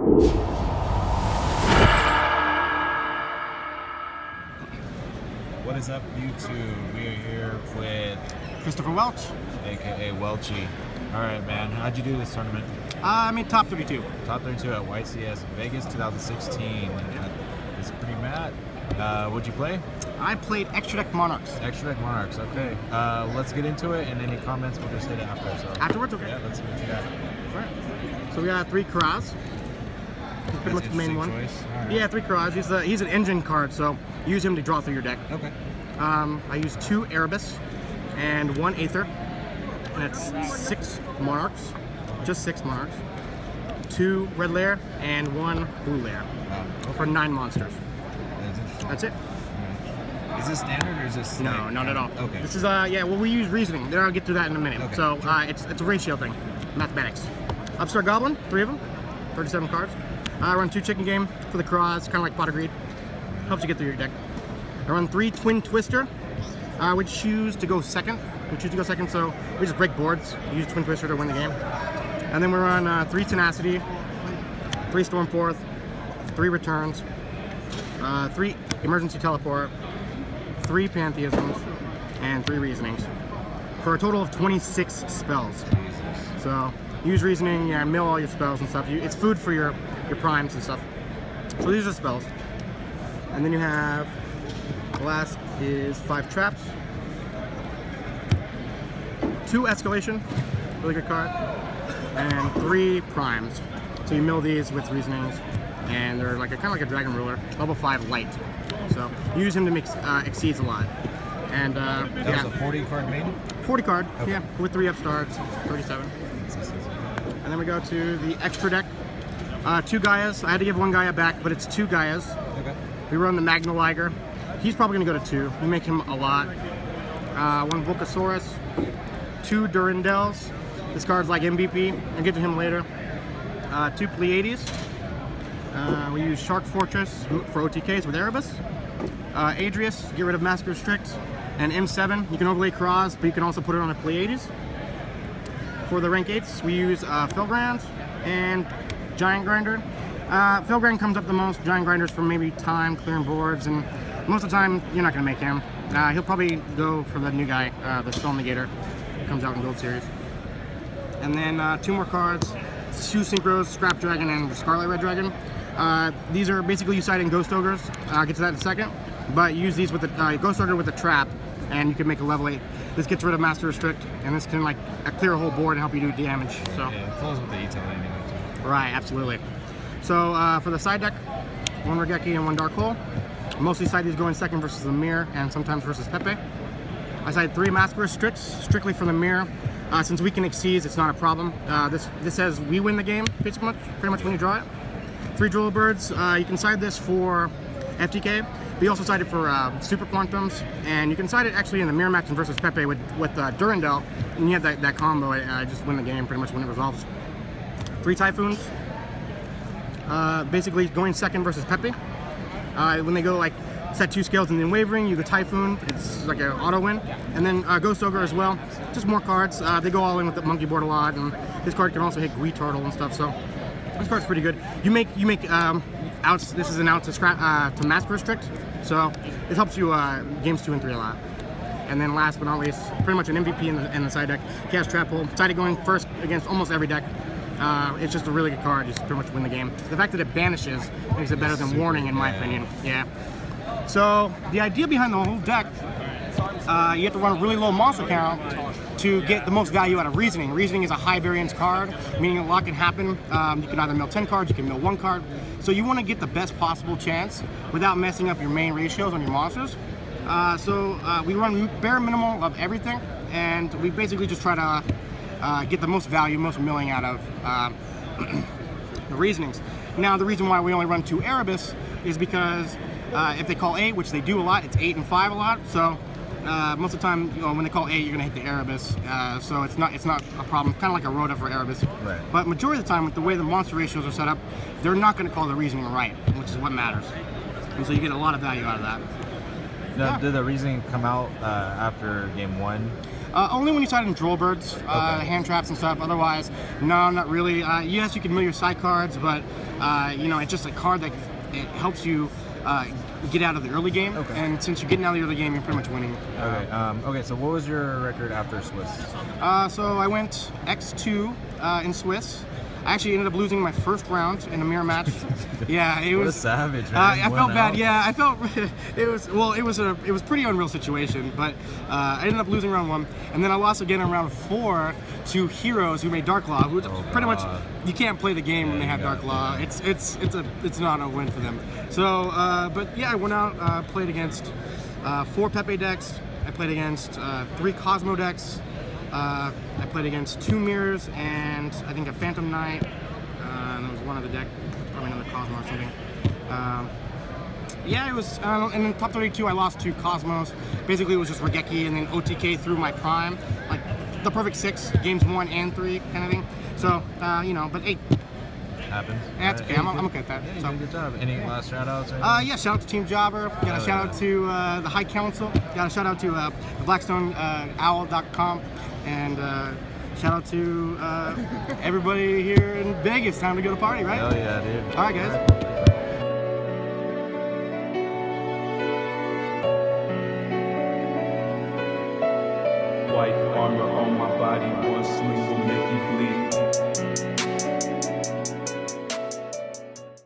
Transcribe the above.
What is up, YouTube? We are here with Christopher Welch, aka Welchy. Alright, man, how'd you do this tournament? I mean top 32. Top 32 at YCS Vegas 2016. It's pretty mad. What'd you play? I played Extra Deck Monarchs. Extra Deck Monarchs, okay. Let's get into it, and any comments we'll just hit it after. So. Afterwards, okay. Yeah, let's see what you got. Right. So we got 3 Karaz. He's pretty much the main one. Right. Yeah, 3 Karaz. He's an engine card, so use him to draw through your deck. Okay. I used 2 Erebus and 1 Aether, and it's 6 Monarchs, just 6 Monarchs. 2 Red Lair and 1 Blue Lair for 9 monsters. That's it. Is this standard or is this? No, like, not at all. Okay. This is yeah. Well, we use reasoning. Then I'll get to that in a minute. Okay. So it's a ratio thing, mathematics. Upstart Goblin, 3 of them, 37 cards. I run 2 Chicken Game for the Karaz, kind of like Pot of Greed. Helps you get through your deck. I run 3 Twin Twister. We choose to go second. So we just break boards. Use Twin Twister to win the game. And then we run 3 Tenacity, 3 Stormforth, 3 Returns, 3 Emergency Teleport, 3 Pantheisms, and 3 Reasonings, for a total of 26 spells. So use Reasoning, yeah, mill all your spells and stuff. It's food for your primes and stuff. So these are spells. And then you have, the last is 5 Traps, 2 Escalation, really good card, and 3 Primes. So you mill these with Reasonings, and they're like kind of like a Dragon Ruler, level 5 light. So use him to make exceeds a lot. And that was a 40 card main? 40 card, okay. yeah, with 3 upstarts, 37. And then we go to the extra deck. 2 Gaias. I had to give 1 Gaia back, but it's 2 Gaias. Okay. We run the Magna Liger. He's probably going to go to 2. We make him a lot. 1 Volcasaurus, 2 Durandals. This card's like MVP. I'll get to him later. 2 Pleiades. We use Shark Fortress for OTKs with Erebus. Adrius, get rid of Massacre Strict. And M7, you can overlay Karaz, but you can also put it on a Pleiades. For the rank 8s, we use Felgrand and Giant Grinder. Felgrand comes up the most. Giant Grinder's for maybe time, clearing boards, and most of the time, you're not going to make him. He'll probably go for the new guy, the Spell Negator, who comes out in Gold Series. And then 2 more cards, 2 Synchros, Scrap Dragon and Scarlet Red Dragon. These are basically you side in Ghost Ogres. I'll get to that in a second. But use these with the Ghost Ogre with the Trap, and you can make a level 8. This gets rid of Master Restrict, and this can like clear a whole board and help you do damage. So yeah, it flows with the E-Tail anyway too. Right, absolutely. So for the side deck, 1 Regeki and 1 Dark Hole. Mostly side these go in second versus the Mirror, and sometimes versus Pepe. I side 3 Massacre Restricts, strictly for the Mirror. Since we can exceed, it's not a problem. This says we win the game, pretty much when you draw it. 3 Driller Birds. You can side this for FTK. We also side it for Super Quantums, and you can side it actually in the Mirror Match versus Pepe with Durandal, and you have that combo. I just win the game pretty much when it resolves. 3 Typhoons. Basically going second versus Pepe. When they go like set 2 scales and then Wavering, you go Typhoon. It's like an auto win. And then Ghost Ogre as well. Just more cards. They go all in with the Monkey Board a lot, and this card can also hit Gwee Turtle and stuff. So this card's pretty good. You make outs. This is an out to Master Restrict, so it helps you games 2 and 3 a lot. And then last but not least, pretty much an MVP in the side deck. Chaos Trap Hole. Side it going first against almost every deck. It's just a really good card. You just pretty much win the game. The fact that it banishes makes it better than Warning, in my opinion. Yeah. So the idea behind the whole deck, you have to run a really low monster count to get the most value out of Reasoning. Reasoning is a high variance card, meaning a lot can happen. You can either mill 10 cards, you can mill 1 card. So you want to get the best possible chance without messing up your main ratios on your monsters. We run bare minimal of everything, and we basically just try to get the most value, most milling out of the Reasonings. Now the reason why we only run 2 Erebus is because if they call 8, which they do a lot, it's 8 and 5 a lot. So most of the time, when they call 8, you're gonna hit the Erebus. So it's not a problem. Kind of like a Rhoda for Erebus. Right. But majority of the time, with the way the monster ratios are set up, they're not gonna call the Reasoning right, which is what matters. And so you get a lot of value out of that. Now, did the Reasoning come out after game 1? Only when you start in droll birds, hand traps and stuff. Otherwise, no, not really. Yes, you can mill your side cards, but you know, it's just a card that it helps you get out of the early game. Okay. And since you're getting out of the early game, you're pretty much winning. Okay. Okay. So what was your record after Swiss? So I went X2 in Swiss. I actually ended up losing my first round in a mirror match. Yeah, it was a savage. Man. I felt bad. Yeah, I felt it was a pretty unreal situation. But I ended up losing round 1, and then I lost again in round 4 to Heroes who made Dark Law, who pretty much you can't play the game when they have Dark Law. It's not a win for them. So, but yeah, I went out, played against 4 Pepe decks. I played against 3 Cosmo decks. I played against 2 mirrors and I think a Phantom Knight, and there was one other deck, probably another Cosmo or something. Yeah, it was, and then top 32 I lost to Cosmos. Basically it was just Regeki and then OTK through my prime, like the perfect 6, games 1 and 3 kind of thing. So, you know, but 8. Happens. Yeah, that's okay. I'm okay with that. Yeah, you so. did a good job. Any last shout outs? Yeah, shout out to Team Jobber. Got a shout out to the High Council. Got a shout out to the BlackstoneOwl.com. And shout out to everybody here in Vegas. Time to go to party, right? Hell yeah, dude. All right, guys. White armor on my body, one swing will make you bleed.